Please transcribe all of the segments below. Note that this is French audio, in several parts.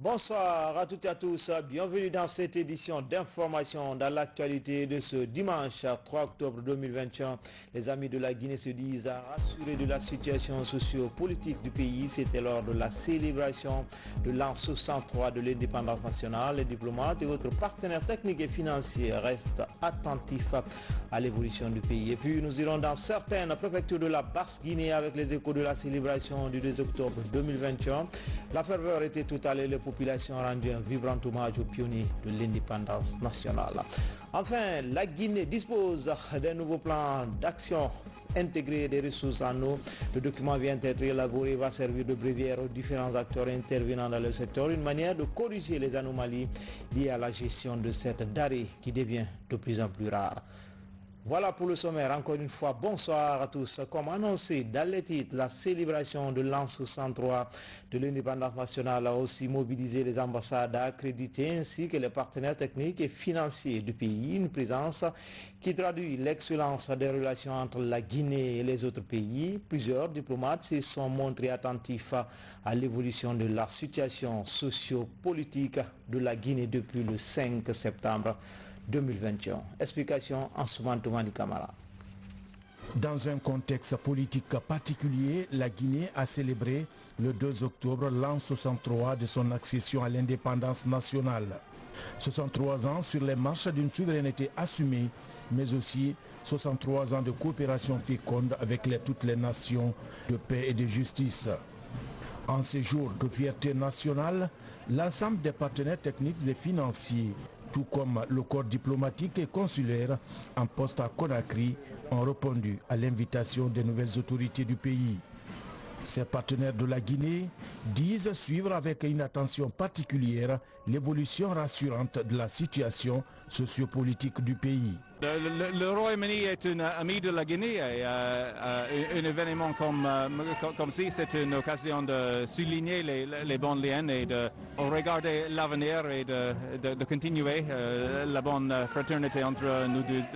Bonsoir à toutes et à tous, bienvenue dans cette édition d'information dans l'actualité de ce dimanche 3 octobre 2021. Les amis de la Guinée se disent rassurés de la situation socio-politique du pays. C'était lors de la célébration de l'an 63 de l'indépendance nationale. Les diplomates et autres partenaires techniques et financiers restent attentifs à l'évolution du pays. Et puis nous irons dans certaines préfectures de la Basse-Guinée avec les échos de la célébration du 2 octobre 2021. La ferveur était totale et les population a rendu un vibrant hommage aux pionniers de l'indépendance nationale. Enfin, la Guinée dispose d'un nouveau plan d'action intégré des ressources en eau. Le document vient d'être élaboré et va servir de bréviaire aux différents acteurs intervenant dans le secteur, une manière de corriger les anomalies liées à la gestion de cette denrée qui devient de plus en plus rare. Voilà pour le sommaire. Encore une fois, bonsoir à tous. Comme annoncé dans les titres, la célébration de l'an 63 de l'indépendance nationale a aussi mobilisé les ambassades accréditées ainsi que les partenaires techniques et financiers du pays. Une présence qui traduit l'excellence des relations entre la Guinée et les autres pays. Plusieurs diplomates se sont montrés attentifs à l'évolution de la situation socio-politique de la Guinée depuis le 5 septembre 2021. Explication en Soumane Kamara. Dans un contexte politique particulier, la Guinée a célébré le 2 octobre l'an 63 de son accession à l'indépendance nationale. 63 ans sur les marches d'une souveraineté assumée, mais aussi 63 ans de coopération féconde avec toutes les nations, de paix et de justice. En ces jours de fierté nationale, l'ensemble des partenaires techniques et financiers, tout comme le corps diplomatique et consulaire en poste à Conakry, ont répondu à l'invitation des nouvelles autorités du pays. Ces partenaires de la Guinée disent suivre avec une attention particulière l'évolution rassurante de la situation sociopolitique du pays. Le Royaume-Uni est un ami de la Guinée et un événement comme ci, c'est une occasion de souligner les bons liens et de regarder l'avenir et de continuer la bonne fraternité entre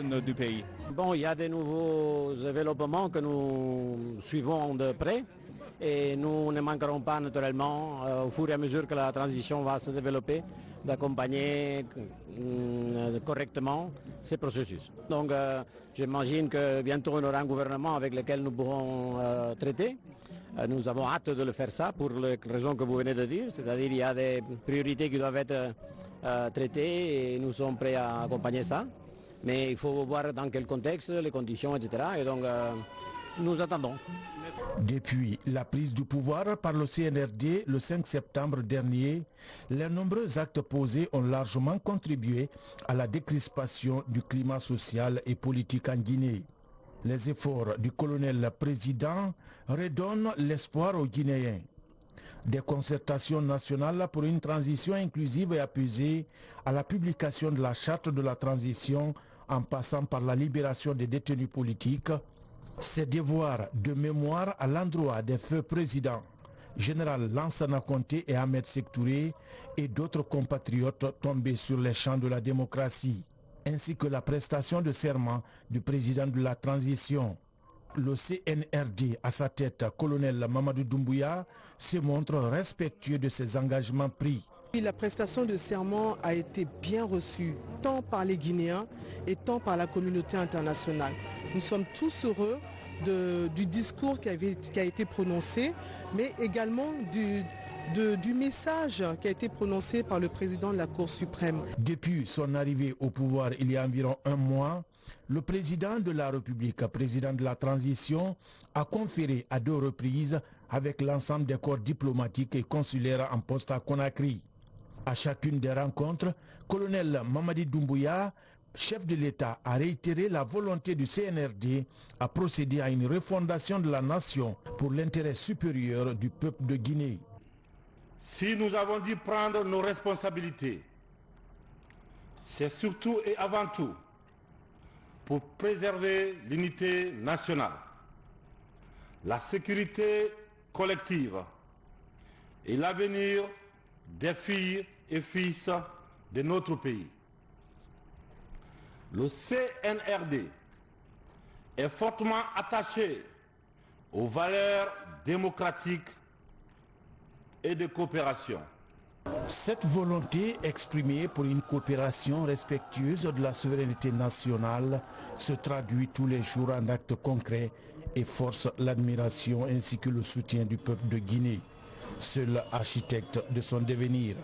nos deux pays. Bon, il y a des nouveaux développements que nous suivons de près. Et nous ne manquerons pas naturellement, au fur et à mesure que la transition va se développer, d'accompagner correctement ces processus. Donc j'imagine que bientôt on aura un gouvernement avec lequel nous pourrons traiter. Nous avons hâte de le faire ça pour les raisons que vous venez de dire, c'est-à-dire il y a des priorités qui doivent être traitées et nous sommes prêts à accompagner ça. Mais il faut voir dans quel contexte, les conditions, etc. Et donc nous attendons. Depuis la prise du pouvoir par le CNRD le 5 septembre dernier, les nombreux actes posés ont largement contribué à la décrispation du climat social et politique en Guinée. Les efforts du colonel président redonnent l'espoir aux Guinéens. Des concertations nationales pour une transition inclusive et apaisée, à la publication de la charte de la transition en passant par la libération des détenus politiques, ces devoirs de mémoire à l'endroit des feux présidents, général Lansana Conté et Ahmed Sékou Touré et d'autres compatriotes tombés sur les champs de la démocratie, ainsi que la prestation de serment du président de la transition. Le CNRD, à sa tête, colonel Mamadou Doumbouya, se montre respectueux de ses engagements pris. La prestation de serment a été bien reçue, tant par les Guinéens et tant par la communauté internationale. Nous sommes tous heureux du discours qui a été prononcé, mais également du message qui a été prononcé par le président de la Cour suprême. Depuis son arrivée au pouvoir il y a environ un mois, le président de la République, président de la transition, a conféré à 2 reprises avec l'ensemble des corps diplomatiques et consulaires en poste à Conakry. À chacune des rencontres, colonel Mamadi Doumbouya, chef de l'État, a réitéré la volonté du CNRD à procéder à une refondation de la nation pour l'intérêt supérieur du peuple de Guinée. Si nous avons dû prendre nos responsabilités, c'est surtout et avant tout pour préserver l'unité nationale, la sécurité collective et l'avenir des filles et fils de notre pays. Le CNRD est fortement attaché aux valeurs démocratiques et de coopération. Cette volonté exprimée pour une coopération respectueuse de la souveraineté nationale se traduit tous les jours en actes concrets et force l'admiration ainsi que le soutien du peuple de Guinée, seul architecte de son devenir.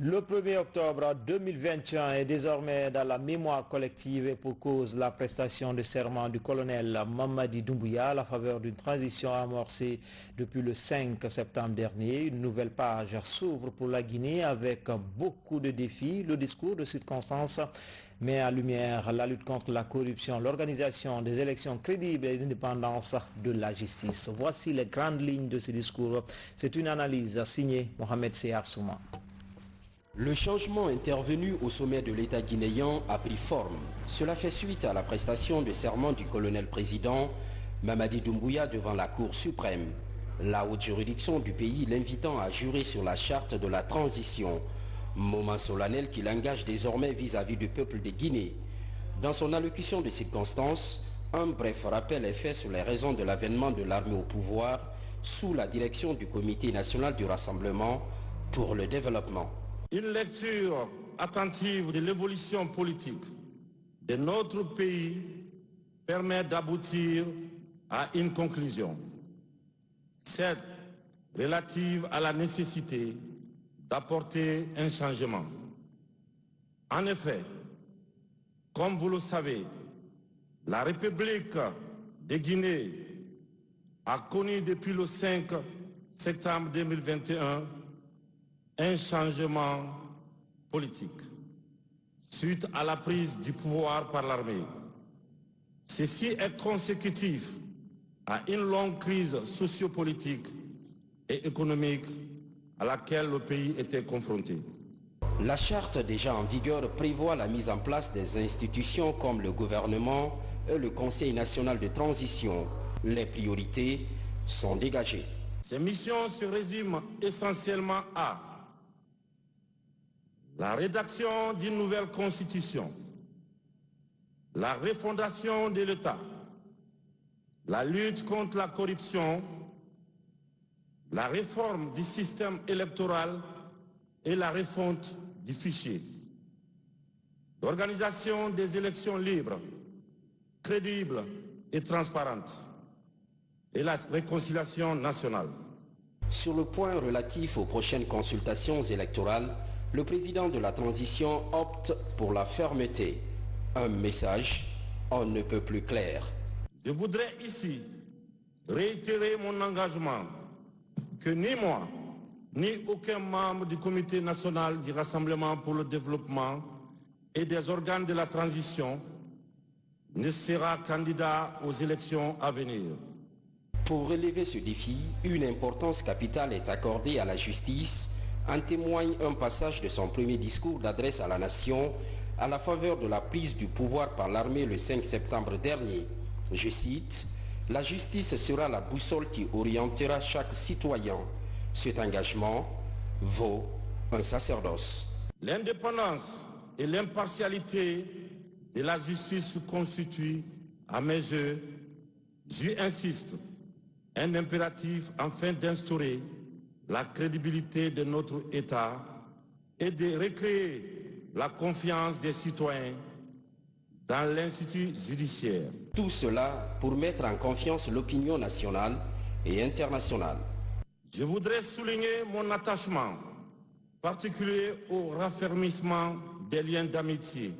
Le 1er octobre 2021 est désormais dans la mémoire collective et pour cause la prestation de serment du colonel Mamadi Doumbouya à la faveur d'une transition amorcée depuis le 5 septembre dernier. Une nouvelle page s'ouvre pour la Guinée avec beaucoup de défis. Le discours de circonstance met en lumière la lutte contre la corruption, l'organisation des élections crédibles et l'indépendance de la justice. Voici les grandes lignes de ce discours. C'est une analyse signée Mohamed Seyar Souma. Le changement intervenu au sommet de l'État guinéen a pris forme. Cela fait suite à la prestation de serment du colonel-président Mamadi Doumbouya devant la Cour suprême, la haute juridiction du pays l'invitant à jurer sur la charte de la transition, moment solennel qu'il engage désormais vis-à-vis du peuple de Guinée. Dans son allocution de circonstances, un bref rappel est fait sur les raisons de l'avènement de l'armée au pouvoir sous la direction du Comité national du rassemblement pour le développement. Une lecture attentive de l'évolution politique de notre pays permet d'aboutir à une conclusion. Celle relative à la nécessité d'apporter un changement. En effet, comme vous le savez, la République de Guinée a connu depuis le 5 septembre 2021 un changement politique suite à la prise du pouvoir par l'armée. Ceci est consécutif à une longue crise sociopolitique et économique à laquelle le pays était confronté. La charte déjà en vigueur prévoit la mise en place des institutions comme le gouvernement et le Conseil national de transition. Les priorités sont dégagées. Ces missions se résument essentiellement à la rédaction d'une nouvelle constitution, la refondation de l'État, la lutte contre la corruption, la réforme du système électoral et la refonte du fichier, l'organisation des élections libres, crédibles et transparentes, et la réconciliation nationale. Sur le point relatif aux prochaines consultations électorales, le président de la transition opte pour la fermeté. Un message on ne peut plus clair. Je voudrais ici réitérer mon engagement que ni moi, ni aucun membre du Comité national du Rassemblement pour le développement et des organes de la transition ne sera candidat aux élections à venir. Pour relever ce défi, une importance capitale est accordée à la justice. En témoigne un passage de son premier discours d'adresse à la nation à la faveur de la prise du pouvoir par l'armée le 5 septembre dernier. Je cite, « La justice sera la boussole qui orientera chaque citoyen. Cet engagement vaut un sacerdoce. » L'indépendance et l'impartialité de la justice constituent, à mes yeux, j'y insiste, un impératif afin d'instaurer la crédibilité de notre État et de recréer la confiance des citoyens dans l'institut judiciaire. Tout cela pour mettre en confiance l'opinion nationale et internationale. Je voudrais souligner mon attachement particulier au raffermissement des liens d'amitié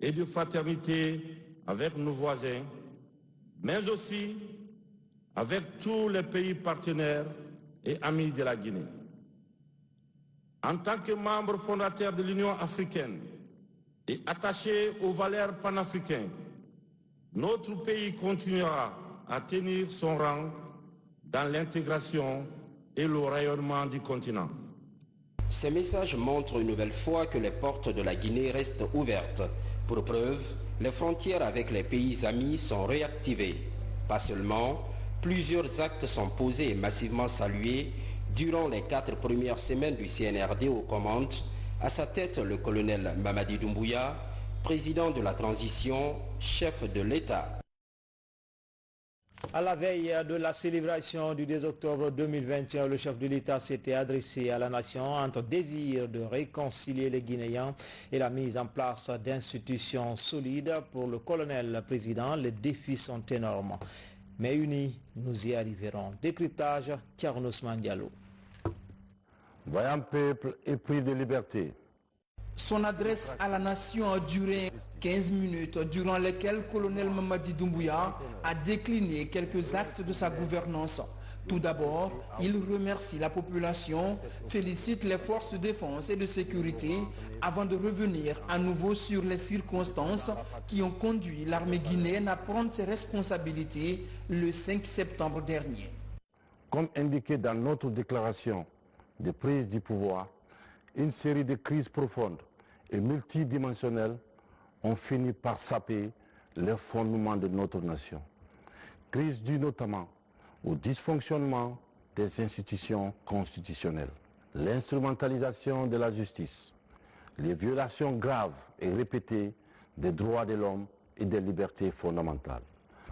et de fraternité avec nos voisins, mais aussi avec tous les pays partenaires et amis de la Guinée. En tant que membre fondateur de l'Union africaine et attaché aux valeurs panafricaines, notre pays continuera à tenir son rang dans l'intégration et le rayonnement du continent. Ces messages montrent une nouvelle fois que les portes de la Guinée restent ouvertes. Pour preuve, les frontières avec les pays amis sont réactivées. Pas seulement, plusieurs actes sont posés et massivement salués durant les 4 premières semaines du CNRD aux commandes. À sa tête, le colonel Mamadi Doumbouya, président de la transition, chef de l'État. À la veille de la célébration du 2 octobre 2021, le chef de l'État s'était adressé à la nation entre désir de réconcilier les Guinéens et la mise en place d'institutions solides. Pour le colonel président, les défis sont énormes. Mais unis, nous y arriverons. Décryptage, Thierno Ousmane Diallo. Voyant peuple épris de liberté. Son adresse à la nation a duré 15 minutes, durant lesquelles le colonel Mamadi Doumbouya a décliné quelques axes de sa gouvernance. Tout d'abord, il remercie la population, félicite les forces de défense et de sécurité, avant de revenir à nouveau sur les circonstances qui ont conduit l'armée guinéenne à prendre ses responsabilités le 5 septembre dernier. Comme indiqué dans notre déclaration de prise du pouvoir, une série de crises profondes et multidimensionnelles ont fini par saper les fondements de notre nation. Crise due notamment au dysfonctionnement des institutions constitutionnelles, l'instrumentalisation de la justice, les violations graves et répétées des droits de l'homme et des libertés fondamentales.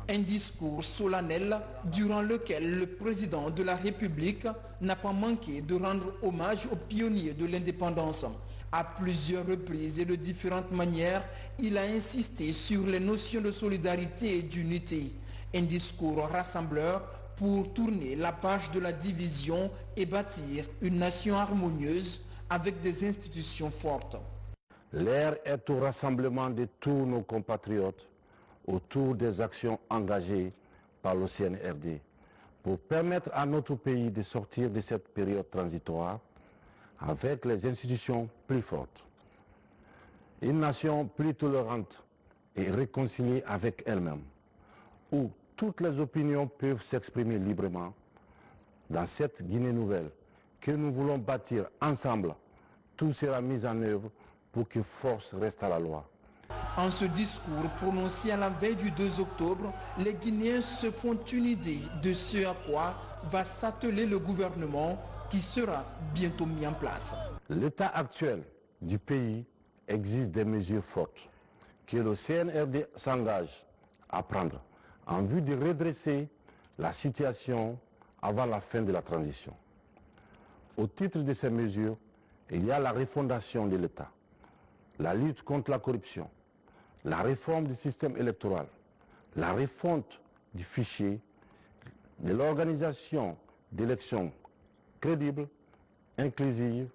Un discours solennel durant lequel le président de la République n'a pas manqué de rendre hommage aux pionniers de l'indépendance. À plusieurs reprises et de différentes manières, il a insisté sur les notions de solidarité et d'unité. Un discours rassembleur pour tourner la page de la division et bâtir une nation harmonieuse avec des institutions fortes. L'heure est au rassemblement de tous nos compatriotes autour des actions engagées par le CNRD pour permettre à notre pays de sortir de cette période transitoire avec les institutions plus fortes. Une nation plus tolérante et réconciliée avec elle-même, où toutes les opinions peuvent s'exprimer librement. Dans cette Guinée nouvelle que nous voulons bâtir ensemble, tout sera mis en œuvre pour que force reste à la loi. En ce discours prononcé à la veille du 2 octobre, les Guinéens se font une idée de ce à quoi va s'atteler le gouvernement qui sera bientôt mis en place. L'état actuel du pays exige des mesures fortes que le CNRD s'engage à prendre en vue de redresser la situation avant la fin de la transition. Au titre de ces mesures, il y a la refondation de l'État, la lutte contre la corruption, la réforme du système électoral, la refonte du fichier, de l'organisation d'élections crédibles, inclusives,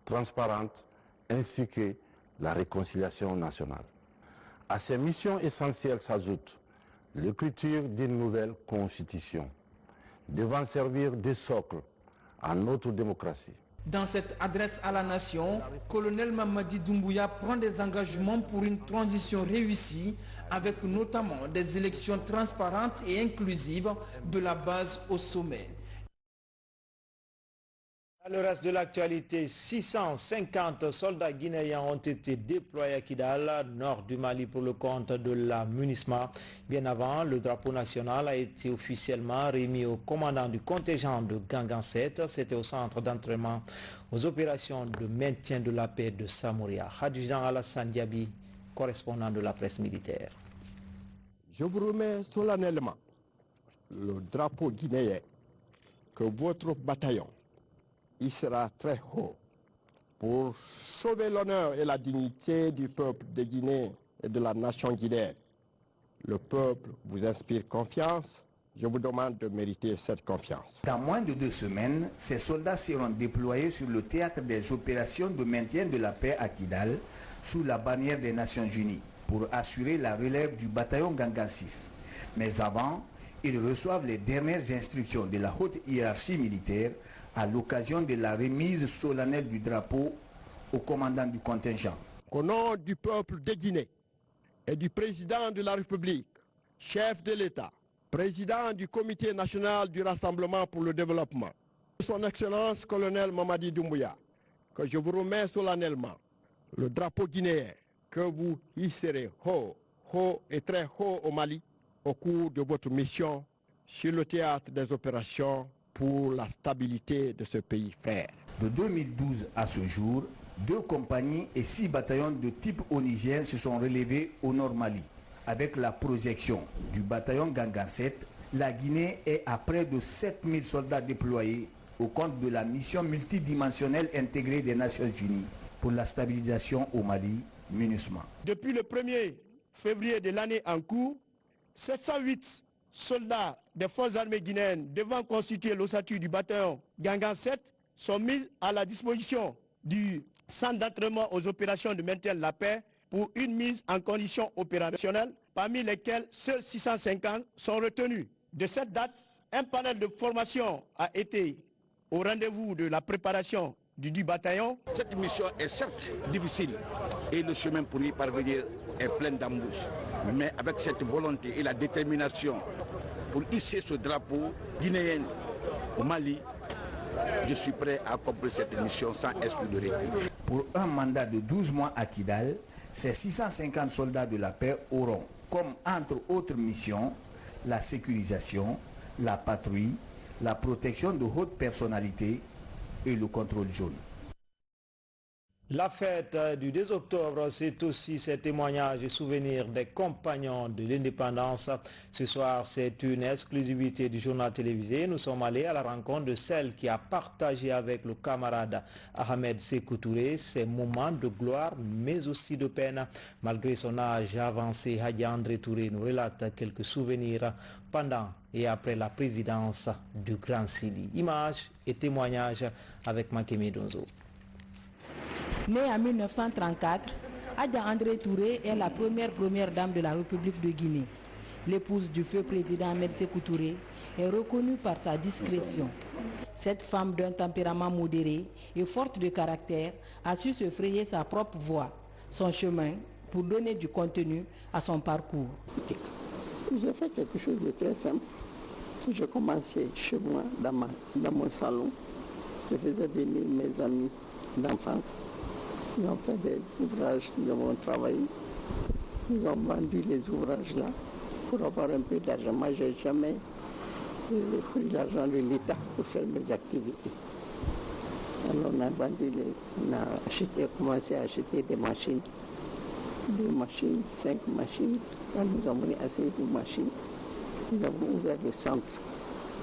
transparentes, ainsi que la réconciliation nationale. À ces missions essentielles s'ajoute l'écriture d'une nouvelle constitution, devant servir de socle à notre démocratie. Dans cette adresse à la nation, colonel Mamadi Doumbouya prend des engagements pour une transition réussie avec notamment des élections transparentes et inclusives de la base au sommet. Le reste de l'actualité, 650 soldats guinéens ont été déployés à Kidal, nord du Mali, pour le compte de la MINUSMA. Bien avant, le drapeau national a été officiellement remis au commandant du contingent de Gangan 7. C'était au centre d'entraînement aux opérations de maintien de la paix de Samouria. Adjudant Alassane Diaby, correspondant de la presse militaire. Je vous remets solennellement le drapeau guinéen que votre bataillon il sera très haut pour sauver l'honneur et la dignité du peuple de Guinée et de la nation guinéenne. Le peuple vous inspire confiance. Je vous demande de mériter cette confiance. Dans moins de 2 semaines, ces soldats seront déployés sur le théâtre des opérations de maintien de la paix à Kidal, sous la bannière des Nations Unies, pour assurer la relève du bataillon Gangan 6. Mais avant, ils reçoivent les dernières instructions de la haute hiérarchie militaire à l'occasion de la remise solennelle du drapeau au commandant du contingent. Au nom du peuple de Guinée et du président de la République, chef de l'État, président du Comité national du Rassemblement pour le développement, son Excellence colonel Mamadi Doumbouya, que je vous remets solennellement le drapeau guinéen que vous hisserez haut, haut et très haut au Mali au cours de votre mission sur le théâtre des opérations pour la stabilité de ce pays frère. De 2012 à ce jour, 2 compagnies et 6 bataillons de type onigien se sont relevés au Nord Mali, avec la projection du bataillon Gangan 7 La Guinée est à près de 7000 soldats déployés au compte de la mission multidimensionnelle intégrée des Nations Unies pour la stabilisation au Mali, MINUSMA. Depuis le 1er février de l'année en cours, 708 soldats des forces armées guinéennes devant constituer l'ossature du bataillon Gangan 7 sont mis à la disposition du centre d'entraînement aux opérations de maintien de la paix pour une mise en condition opérationnelle, parmi lesquels seuls 650 sont retenus. De cette date, un panel de formation a été au rendez-vous de la préparation du bataillon. Cette mission est certes difficile et le chemin pour y parvenir est plein d'embûches. Mais avec cette volonté et la détermination pour hisser ce drapeau guinéen au Mali, je suis prêt à accomplir cette mission sans esprit de répit. Pour un mandat de 12 mois à Kidal, ces 650 soldats de la paix auront, comme entre autres missions, la sécurisation, la patrouille, la protection de hautes personnalités et le contrôle jaune. La fête du 2 octobre, c'est aussi ces témoignages et souvenirs des compagnons de l'indépendance. Ce soir, c'est une exclusivité du journal télévisé. Nous sommes allés à la rencontre de celle qui a partagé avec le camarade Ahmed Sékou Touré ces moments de gloire, mais aussi de peine. Malgré son âge avancé, Hadji André Touré nous relate quelques souvenirs pendant et après la présidence du Grand Sili. Images et témoignages avec Makemi Donzo. Née en 1934, Hadji André Touré est la première dame de la République de Guinée. L'épouse du feu président Ahmed Sékou Touré est reconnue par sa discrétion. Cette femme d'un tempérament modéré et forte de caractère a su se frayer sa propre voie, son chemin, pour donner du contenu à son parcours. J'ai fait quelque chose de très simple. Je commençais chez moi, dans mon salon. Je faisais venir mes amis d'enfance. Ils ont fait des ouvrages, ils ont travaillé. Ils ont vendu les ouvrages là pour avoir un peu d'argent. Moi, je n'ai jamais pris l'argent de l'État pour faire mes activités. Alors on a vendu, commencé à acheter des machines. 2 machines, 5 machines. Quand nous avons assez de machines, nous avons ouvert le centre.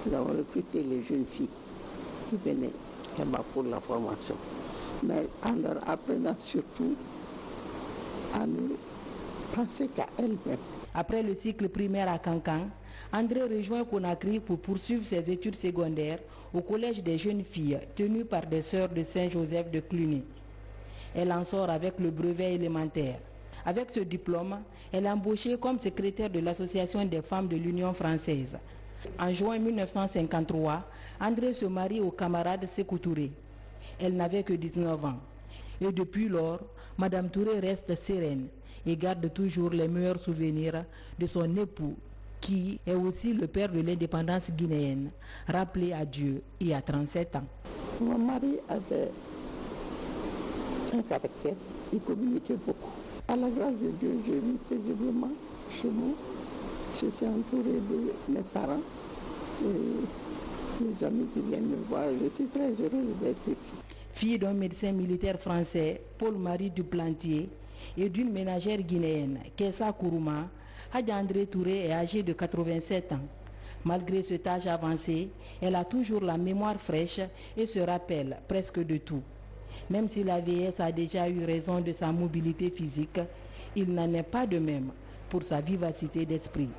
Nous avons recruté les jeunes filles qui venaient pour la formation. Mais en leur apprenant surtout à ne penser qu'à elles-mêmes. Après le cycle primaire à Kankan, André rejoint Conakry pour poursuivre ses études secondaires au collège des jeunes filles tenu par des sœurs de Saint-Joseph de Cluny. Elle en sort avec le brevet élémentaire. Avec ce diplôme, elle est embauchée comme secrétaire de l'Association des femmes de l'Union française. En juin 1953, André se marie au camarade Sékou Touré. Elle n'avait que 19 ans. Et depuis lors, Madame Touré reste sereine et garde toujours les meilleurs souvenirs de son époux, qui est aussi le père de l'indépendance guinéenne, rappelé à Dieu il y a 37 ans. Mon mari avait un caractère, il communiquait beaucoup. À la grâce de Dieu, je vis paisiblement chez moi. Je suis entourée de mes parents et mes amis qui viennent me voir. Je suis très heureuse d'être ici. Fille d'un médecin militaire français, Paul-Marie Duplantier, et d'une ménagère guinéenne, Kessa Kourouma, Hadji André Touré est âgée de 87 ans. Malgré cet âge avancé, elle a toujours la mémoire fraîche et se rappelle presque de tout. Même si la vieillesse a déjà eu raison de sa mobilité physique, il n'en est pas de même pour sa vivacité d'esprit.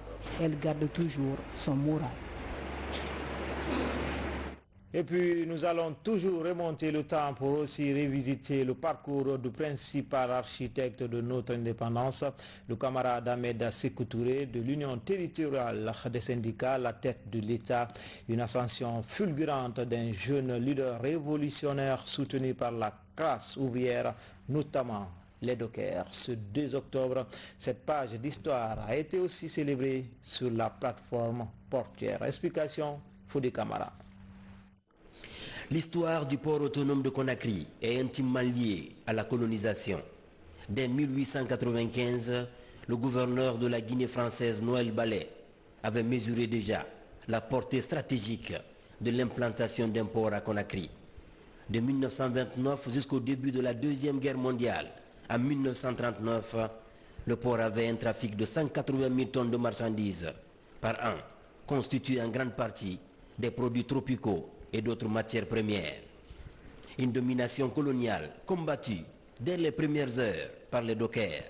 Elle garde toujours son moral. Et puis nous allons toujours remonter le temps pour aussi revisiter le parcours du principal architecte de notre indépendance, le camarade Ahmed Sékou Touré de l'Union territoriale des syndicats à la tête de l'État. Une ascension fulgurante d'un jeune leader révolutionnaire soutenu par la classe ouvrière, notamment les dockers. Ce 2 octobre, cette page d'histoire a été aussi célébrée sur la plateforme portière. Explication, Fodé Camara. L'histoire du port autonome de Conakry est intimement liée à la colonisation. Dès 1895, le gouverneur de la Guinée française, Noël Ballet, avait mesuré déjà la portée stratégique de l'implantation d'un port à Conakry. De 1929 jusqu'au début de la Deuxième Guerre mondiale, en 1939, le port avait un trafic de 180 000 tonnes de marchandises par an, constitué en grande partie des produits tropicaux et d'autres matières premières. Une domination coloniale combattue dès les premières heures par les dockers.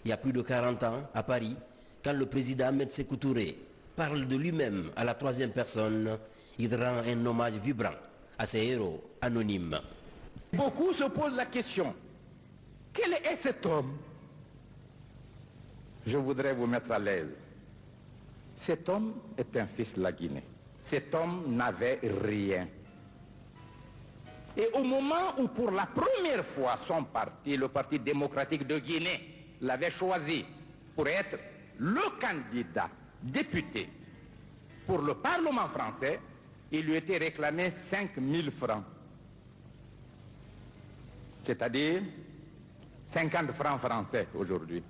Il y a plus de 40 ans, à Paris, quand le président Ahmed Sékou Touré parle de lui-même à la troisième personne, il rend un hommage vibrant à ses héros anonymes. Beaucoup se posent la question, quel est cet homme? Je voudrais vous mettre à l'aise. Cet homme est un fils de la Guinée. Cet homme n'avait rien. Et au moment où pour la première fois son parti, le Parti démocratique de Guinée, l'avait choisi pour être le candidat député pour le Parlement français, il lui était réclamé 5 000 francs. C'est-à-dire 50 francs français aujourd'hui.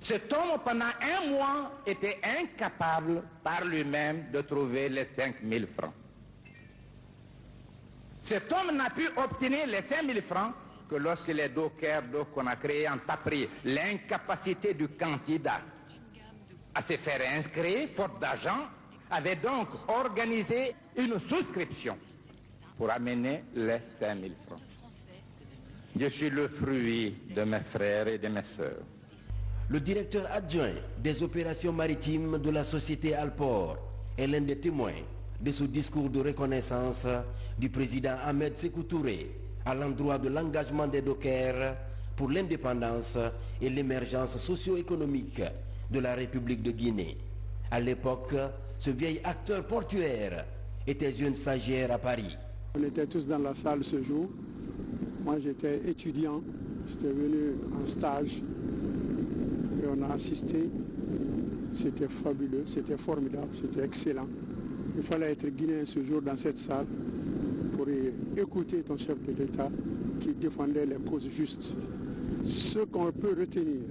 Cet homme, pendant un mois, était incapable par lui-même de trouver les 5 000 francs. Cet homme n'a pu obtenir les 5 000 francs que lorsque les dockers de Conakry ont appris l'incapacité du candidat à se faire inscrire, faute d'argent, avaient donc organisé une souscription pour amener les 5 000 francs. Je suis le fruit de mes frères et de mes sœurs. Le directeur adjoint des opérations maritimes de la société Alport est l'un des témoins de ce discours de reconnaissance du président Ahmed Sékou Touré à l'endroit de l'engagement des dockers pour l'indépendance et l'émergence socio-économique de la République de Guinée. À l'époque, ce vieil acteur portuaire était jeune stagiaire à Paris. On était tous dans la salle ce jour. Moi j'étais étudiant, j'étais venu en stage et on a assisté. C'était fabuleux, c'était formidable, c'était excellent. Il fallait être guinéen ce jour dans cette salle pour écouter ton chef de l'État qui défendait les causes justes. Ce qu'on peut retenir,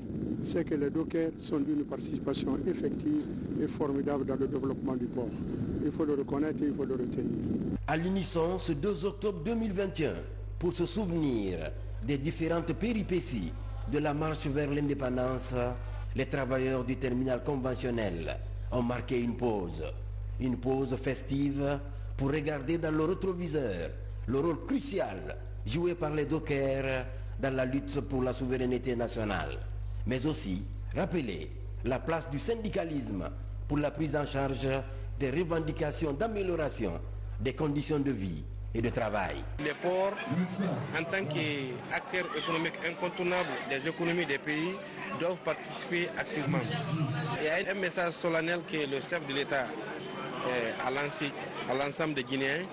c'est que les dockers sont d'une participation effective et formidable dans le développement du port. Il faut le reconnaître et il faut le retenir. À l'unisson, ce 2 octobre 2021, pour se souvenir des différentes péripéties de la marche vers l'indépendance, les travailleurs du terminal conventionnel ont marqué une pause festive pour regarder dans le rétroviseur le rôle crucial joué par les dockers dans la lutte pour la souveraineté nationale, mais aussi rappeler la place du syndicalisme pour la prise en charge des revendications d'amélioration des conditions de vie et de travail. Les ports, en tant qu'acteurs économiques incontournables des économies des pays, doivent participer activement. Il y a un message solennel que le chef de l'État a lancé à l'ensemble des Guinéens,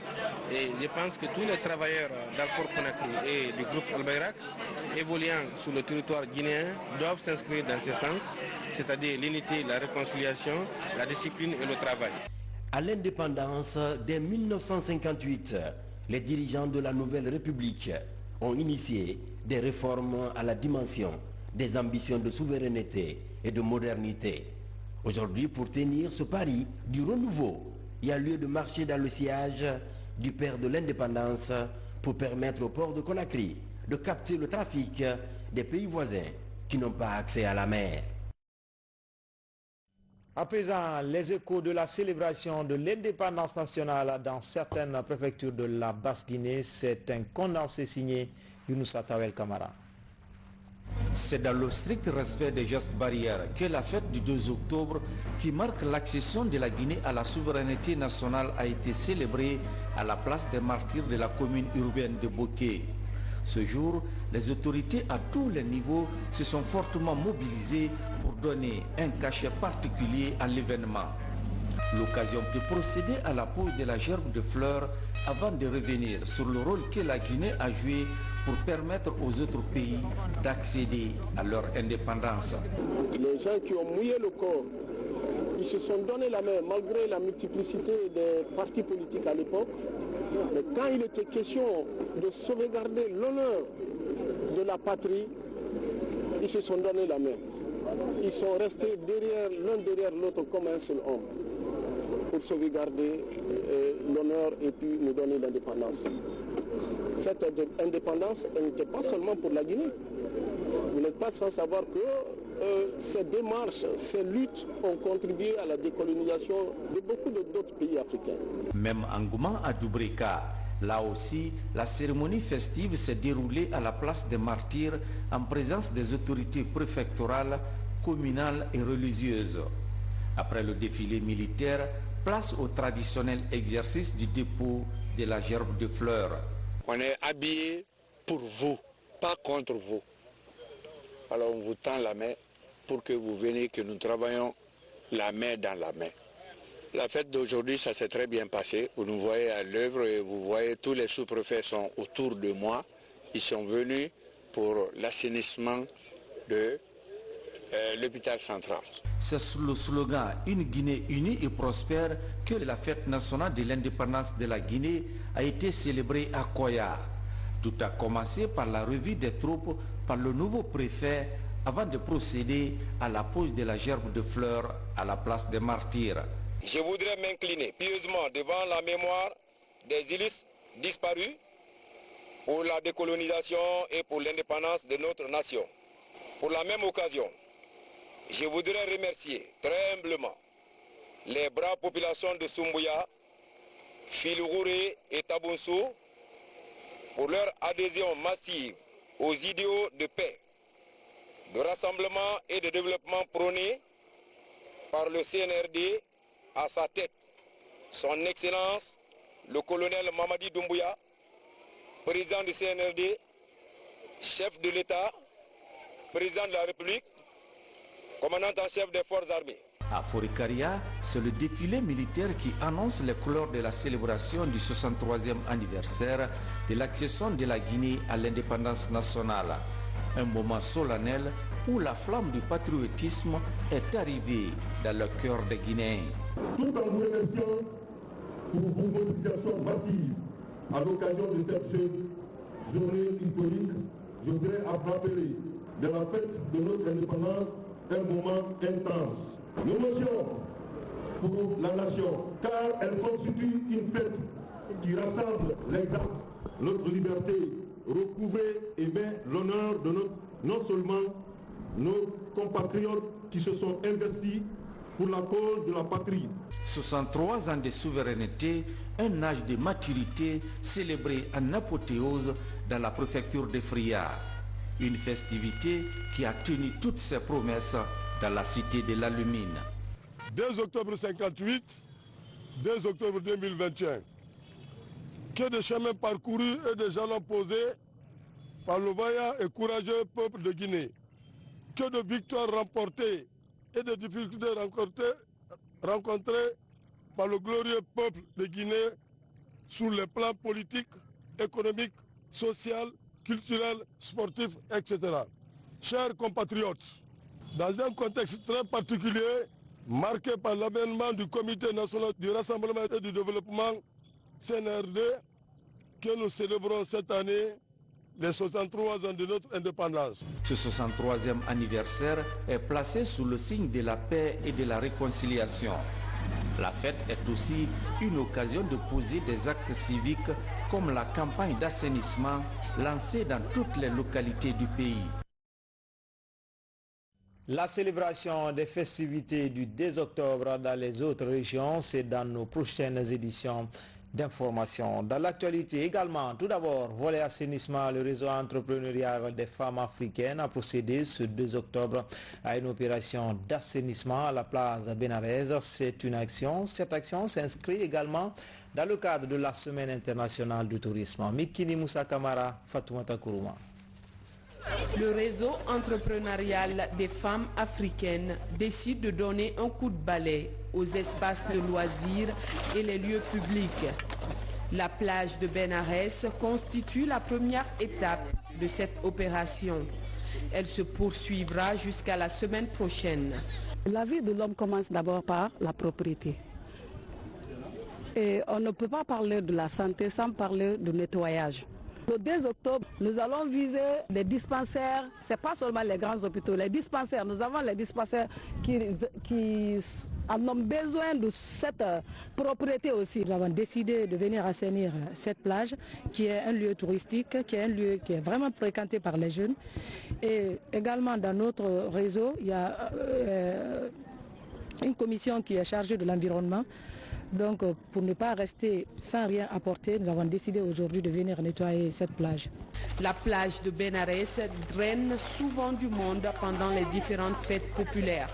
et je pense que tous les travailleurs d'Alport Conakry et du groupe Al-Bayrak évoluant sur le territoire guinéen doivent s'inscrire dans ce sens, c'est-à-dire l'unité, la réconciliation, la discipline et le travail. À l'indépendance dès 1958, les dirigeants de la nouvelle République ont initié des réformes à la dimension des ambitions de souveraineté et de modernité. Aujourd'hui, pour tenir ce pari du renouveau, il y a lieu de marcher dans le sillage du père de l'indépendance pour permettre au port de Conakry de capter le trafic des pays voisins qui n'ont pas accès à la mer. À présent, les échos de la célébration de l'indépendance nationale dans certaines préfectures de la Basse-Guinée, c'est un condensé signé Younoussa Tawel Kamara. C'est dans le strict respect des gestes barrières que la fête du 2 octobre, qui marque l'accession de la Guinée à la souveraineté nationale, a été célébrée à la place des martyrs de la commune urbaine de Boké. Ce jour, les autorités à tous les niveaux se sont fortement mobilisées pour donner un cachet particulier à l'événement. L'occasion de procéder à la pose de la gerbe de fleurs avant de revenir sur le rôle que la Guinée a joué pour permettre aux autres pays d'accéder à leur indépendance. Les gens qui ont mouillé le corps, ils se sont donné la main malgré la multiplicité des partis politiques à l'époque. Mais quand il était question de sauvegarder l'honneur de la patrie, ils se sont donné la main. Ils sont restés l'un derrière l'autre comme un seul homme pour sauvegarder l'honneur et puis nous donner l'indépendance. Cette indépendance, elle n'était pas seulement pour la Guinée. Vous n'êtes pas sans savoir que ces démarches, ces luttes ont contribué à la décolonisation de beaucoup d'autres pays africains. Même en Gouman à Doubrika, là aussi, la cérémonie festive s'est déroulée à la place des martyrs en présence des autorités préfectorales, communales et religieuses. Après le défilé militaire, place au traditionnel exercice du dépôt de la gerbe de fleurs. On est habillé pour vous, pas contre vous. Alors on vous tend la main pour que vous veniez, que nous travaillons la main dans la main. La fête d'aujourd'hui, ça s'est très bien passé. Vous nous voyez à l'œuvre et vous voyez tous les sous-préfets sont autour de moi. Ils sont venus pour l'assainissement de l'hôpital central. C'est sous le slogan « Une Guinée unie et prospère » que la fête nationale de l'indépendance de la Guinée a été célébrée à Koya. Tout a commencé par la revue des troupes par le nouveau préfet avant de procéder à la pose de la gerbe de fleurs à la place des martyrs. Je voudrais m'incliner pieusement devant la mémoire des illustres disparus pour la décolonisation et pour l'indépendance de notre nation. Pour la même occasion, je voudrais remercier très humblement les braves populations de Sumbuya, Filgoure et Tabunsu pour leur adhésion massive aux idéaux de paix, de rassemblement et de développement prônés par le CNRD à sa tête, son Excellence, le colonel Mamadi Doumbouya, président du CNRD, chef de l'État, président de la République, commandant en chef des forces armées. À Forikaria, c'est le défilé militaire qui annonce les couleurs de la célébration du 63e anniversaire de l'accession de la Guinée à l'indépendance nationale. Un moment solennel où la flamme du patriotisme est arrivée dans le cœur des Guinéens. Tout en vous remerciant pour vos mobilisations massives à l'occasion de cette journée historique, je voudrais rappeler de la fête de notre indépendance un moment intense. L'émotion pour la nation, car elle constitue une fête qui rassemble l'exemple, notre liberté retrouvée et met l'honneur de non seulement nos compatriotes qui se sont investis pour la cause de la patrie. 63 ans de souveraineté, un âge de maturité célébré en apothéose dans la préfecture de Fria. Une festivité qui a tenu toutes ses promesses dans la cité de l'Alumine. 2 octobre 1958, 2 octobre 2021. Que de chemins parcourus et de jalons posés par le vaillant et courageux peuple de Guinée. Que de victoires remportées et de difficultés rencontrées par le glorieux peuple de Guinée sur les plans politiques, économiques, social, culturel, sportif, etc. Chers compatriotes, dans un contexte très particulier, marqué par l'avènement du Comité national du rassemblement et du développement, CNRD, que nous célébrons cette année les 63 ans de notre indépendance. Ce 63e anniversaire est placé sous le signe de la paix et de la réconciliation. La fête est aussi une occasion de poser des actes civiques comme la campagne d'assainissement lancée dans toutes les localités du pays. La célébration des festivités du 2 octobre dans les autres régions, c'est dans nos prochaines éditions d'information. Dans l'actualité également, tout d'abord, volet assainissement, le réseau entrepreneurial des femmes africaines a procédé ce 2 octobre à une opération d'assainissement à la place Bénarès. Cette action s'inscrit également dans le cadre de la Semaine internationale du tourisme. Mikini Moussa Kamara, Fatoumata Kourouma. Le réseau entrepreneurial des femmes africaines décide de donner un coup de balai aux espaces de loisirs et les lieux publics. La plage de Bénarès constitue la première étape de cette opération. Elle se poursuivra jusqu'à la semaine prochaine. La vie de l'homme commence d'abord par la propriété. Et on ne peut pas parler de la santé sans parler de nettoyage. Le 2 octobre, nous allons viser les dispensaires. Ce n'est pas seulement les grands hôpitaux, les dispensaires. Nous avons les dispensaires qui en ont besoin de cette propriété aussi. Nous avons décidé de venir assainir cette plage qui est un lieu touristique, qui est un lieu qui est vraiment fréquenté par les jeunes. Et également dans notre réseau, il y a une commission qui est chargée de l'environnement. Donc pour ne pas rester sans rien apporter, nous avons décidé aujourd'hui de venir nettoyer cette plage. La plage de Benares draine souvent du monde pendant les différentes fêtes populaires.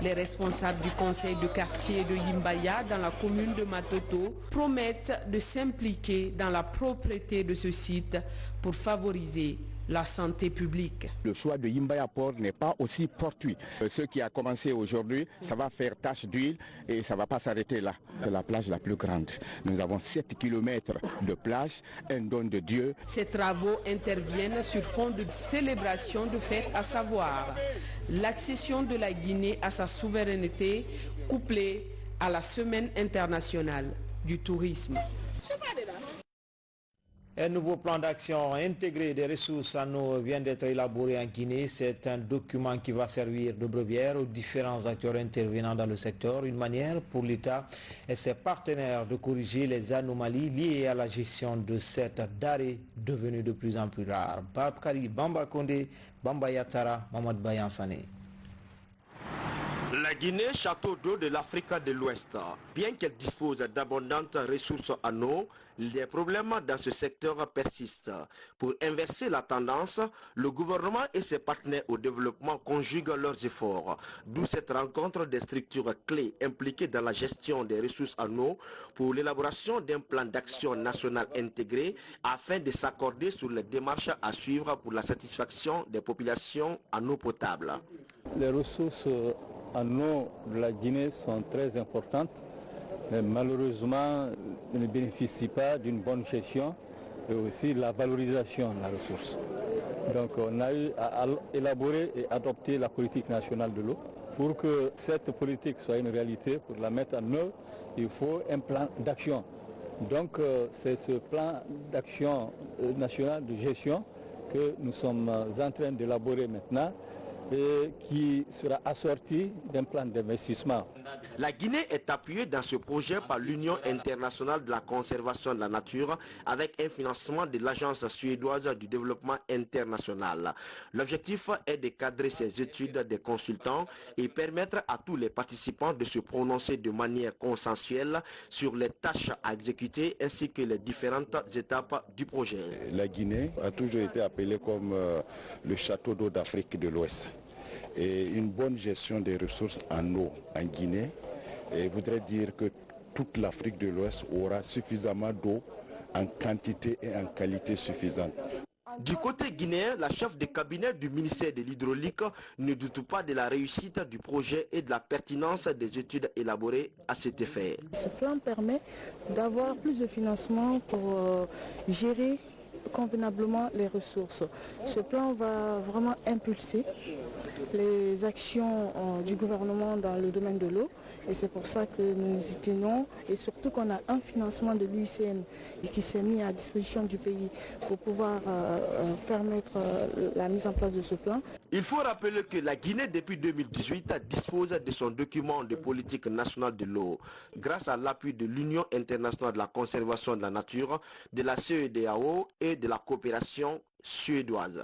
Les responsables du conseil de quartier de Yimbaya dans la commune de Matoto promettent de s'impliquer dans la propreté de ce site pour favoriser la santé publique. Le choix de Yimbaya Port n'est pas aussi fortuit. Ce qui a commencé aujourd'hui, ça va faire tache d'huile et ça ne va pas s'arrêter là. C'est la plage la plus grande. Nous avons 7 km de plage, un don de Dieu. Ces travaux interviennent sur fond de célébration de fêtes, à savoir l'accession de la Guinée à sa souveraineté couplée à la Semaine internationale du tourisme. Un nouveau plan d'action intégré des ressources en eau vient d'être élaboré en Guinée. C'est un document qui va servir de breviaire aux différents acteurs intervenant dans le secteur. Une manière pour l'État et ses partenaires de corriger les anomalies liées à la gestion de cette denrée devenue de plus en plus rare. Babkari Bamba Kondé, Bamba Yatara, Mamad Bayan Sané. La Guinée, château d'eau de l'Afrique de l'Ouest, bien qu'elle dispose d'abondantes ressources en eau, les problèmes dans ce secteur persistent. Pour inverser la tendance, le gouvernement et ses partenaires au développement conjuguent leurs efforts. D'où cette rencontre des structures clés impliquées dans la gestion des ressources en eau pour l'élaboration d'un plan d'action national intégré afin de s'accorder sur les démarches à suivre pour la satisfaction des populations en eau potable. Les ressources en eau de la Guinée sont très importantes, mais malheureusement ne bénéficient pas d'une bonne gestion et aussi de la valorisation de la ressource. Donc on a eu à élaborer et adopter la politique nationale de l'eau. Pour que cette politique soit une réalité, pour la mettre en œuvre, il faut un plan d'action. Donc c'est ce plan d'action national de gestion que nous sommes en train d'élaborer maintenant, et qui sera assorti d'un plan d'investissement. La Guinée est appuyée dans ce projet par l'Union internationale de la conservation de la nature avec un financement de l'Agence suédoise du développement international. L'objectif est de cadrer ces études des consultants et permettre à tous les participants de se prononcer de manière consensuelle sur les tâches à exécuter ainsi que les différentes étapes du projet. La Guinée a toujours été appelée comme le château d'eau d'Afrique de l'Ouest. Et une bonne gestion des ressources en eau en Guinée voudrait dire que toute l'Afrique de l'Ouest aura suffisamment d'eau en quantité et en qualité suffisante. Du côté guinéen, la chef de cabinet du ministère de l'Hydraulique ne doute pas de la réussite du projet et de la pertinence des études élaborées à cet effet. Ce plan permet d'avoir plus de financement pour gérer convenablement les ressources. Ce plan va vraiment impulser les actions du gouvernement dans le domaine de l'eau et c'est pour ça que nous y tenons et surtout qu'on a un financement de l'UICN qui s'est mis à disposition du pays pour pouvoir permettre la mise en place de ce plan. Il faut rappeler que la Guinée depuis 2018 dispose de son document de politique nationale de l'eau grâce à l'appui de l'Union internationale de la conservation de la nature, de la CEDEAO et de la coopération suédoise.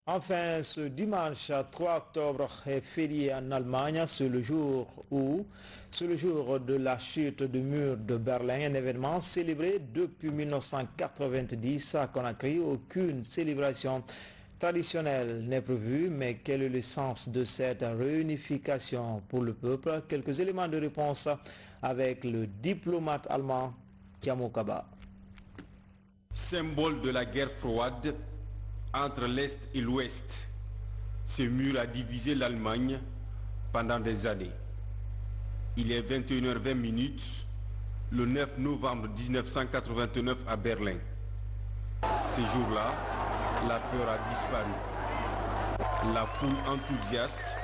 Enfin, ce dimanche 3 octobre est férié en Allemagne. C'est le jour de la chute du mur de Berlin, un événement célébré depuis 1990 à Conakry. Aucune célébration traditionnelle n'est prévue, mais quel est le sens de cette réunification pour le peuple? Quelques éléments de réponse avec le diplomate allemand Kiamo Kaba. Symbole de la guerre froide entre l'Est et l'Ouest, ce mur a divisé l'Allemagne pendant des années. Il est 21h20 le 9 novembre 1989 à Berlin. Ce jour-là, la peur a disparu. La foule enthousiaste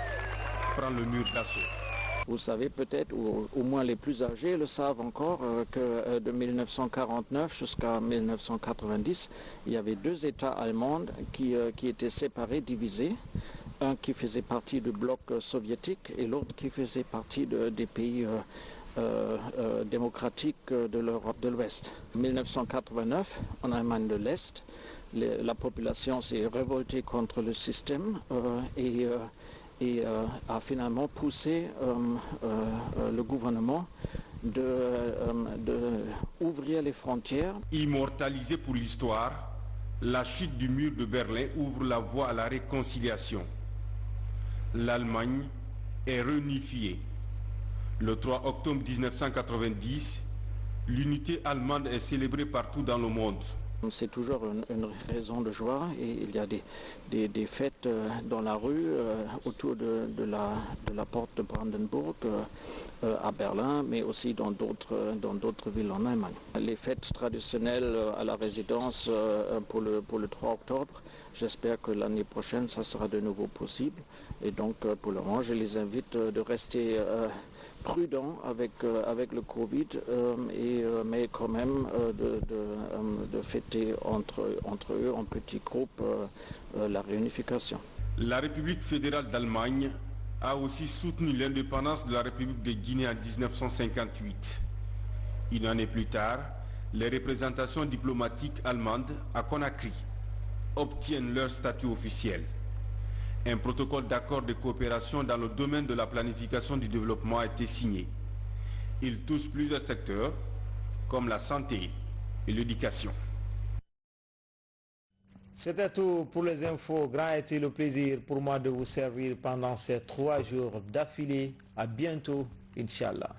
prend le mur d'assaut. Vous savez peut-être, ou au moins les plus âgés le savent encore, que de 1949 jusqu'à 1990, il y avait 2 États allemands qui étaient séparés, divisés. Un qui faisait partie du bloc soviétique et l'autre qui faisait partie des pays démocratiques de l'Europe de l'Ouest. En 1989, en Allemagne de l'Est, la population s'est révoltée contre le système et a finalement poussé le gouvernement d'ouvrir les frontières. Immortalisé pour l'histoire, la chute du mur de Berlin ouvre la voie à la réconciliation. L'Allemagne est réunifiée. Le 3 octobre 1990, l'unité allemande est célébrée partout dans le monde. C'est toujours une raison de joie et il y a des fêtes dans la rue autour de la porte de Brandenburg à Berlin, mais aussi dans d'autres villes en Allemagne. Les fêtes traditionnelles à la résidence pour le 3 octobre, j'espère que l'année prochaine ça sera de nouveau possible. Et donc pour le moment je les invite de rester prudents avec le Covid, mais quand même de fêter entre eux en petits groupes la réunification. La République fédérale d'Allemagne a aussi soutenu l'indépendance de la République de Guinée en 1958. Une année plus tard, les représentations diplomatiques allemandes à Conakry obtiennent leur statut officiel. Un protocole d'accord de coopération dans le domaine de la planification du développement a été signé. Il touche plusieurs secteurs comme la santé et l'éducation. C'était tout pour les infos. Grand a-t-il le plaisir pour moi de vous servir pendant ces 3 jours d'affilée. À bientôt, Inch'Allah.